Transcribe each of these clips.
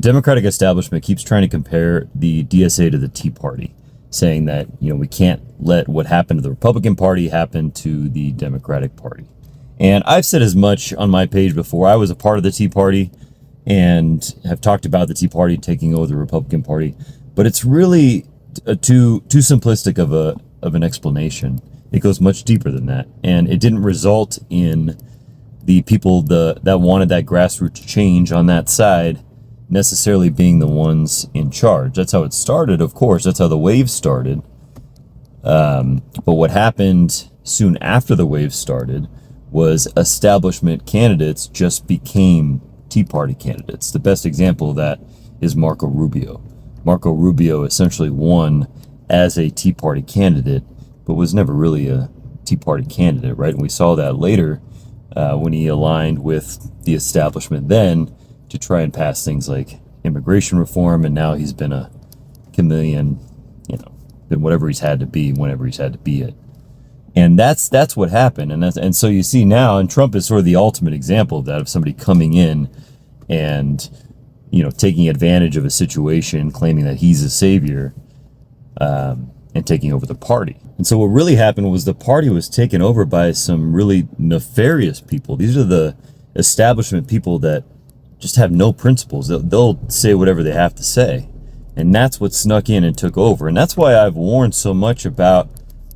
Democratic establishment keeps trying to compare the DSA to the Tea Party, saying that, we can't let what happened to the Republican Party happen to the Democratic Party. And I've said as much on my page before. I was a part of the Tea Party and have talked about the Tea Party taking over the Republican Party, but it's really too simplistic of an explanation. It goes much deeper than that, and it didn't result in the people that wanted that grassroots change on that side necessarily being the ones in charge. That's how it started, of course. That's how the wave started. But what happened soon after the wave started was establishment candidates just became Tea Party candidates. The best example of that is Marco Rubio. Marco Rubio essentially won as a Tea Party candidate, but was never really a Tea Party candidate, right? And we saw that later when he aligned with the establishment then to try and pass things like immigration reform, and now he's been a chameleon, been whatever he's had to be whenever he's had to be it. And that's what happened. And so you see now, and Trump is sort of the ultimate example of that, of somebody coming in and, taking advantage of a situation, claiming that he's a savior, and taking over the party. And so what really happened was the party was taken over by some really nefarious people. These are the establishment people that just have no principles. They'll say whatever they have to say. And that's what snuck in and took over. And that's why I've warned so much about,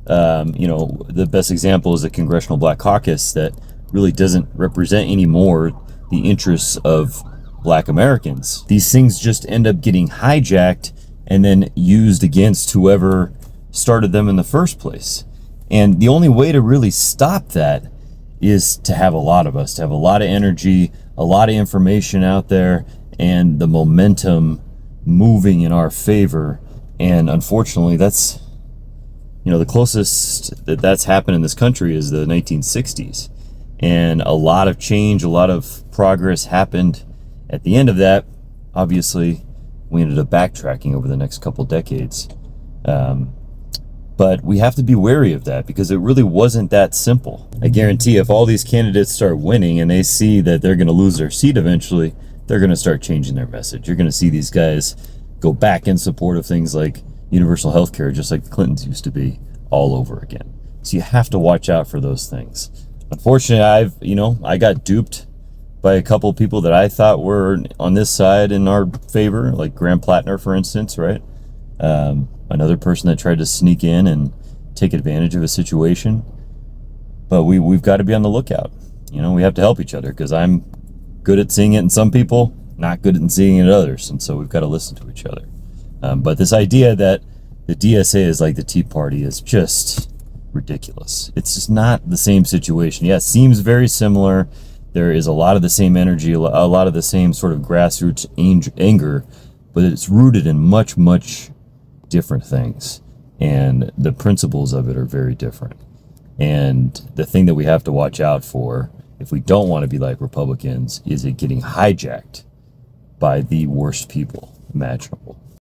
the best example is the Congressional Black Caucus that really doesn't represent anymore the interests of Black Americans. These things just end up getting hijacked and then used against whoever started them in the first place. And the only way to really stop that is to have a lot of us, to have a lot of energy, a lot of information out there, and the momentum moving in our favor. And unfortunately, that's, the closest that's happened in this country is the 1960s. And a lot of change, a lot of progress happened. At the end of that, obviously, we ended up backtracking over the next couple decades. But we have to be wary of that because it really wasn't that simple. I guarantee if all these candidates start winning and they see that they're going to lose their seat eventually, they're going to start changing their message. You're going to see these guys go back in support of things like universal health care, just like the Clintons used to be, all over again. So you have to watch out for those things. Unfortunately, I got duped by a couple of people that I thought were on this side in our favor, like Graham Plattner, for instance, right? Another person that tried to sneak in and take advantage of a situation. But we've got to be on the lookout. We have to help each other because I'm good at seeing it in some people, not good at seeing it in others. And so we've got to listen to each other. But this idea that the DSA is like the Tea Party is just ridiculous. It's just not the same situation. Yeah, it seems very similar. There is a lot of the same energy, a lot of the same sort of grassroots anger, but it's rooted in much, much different things. And the principles of it are very different. And the thing that we have to watch out for, if we don't want to be like Republicans, is it getting hijacked by the worst people imaginable.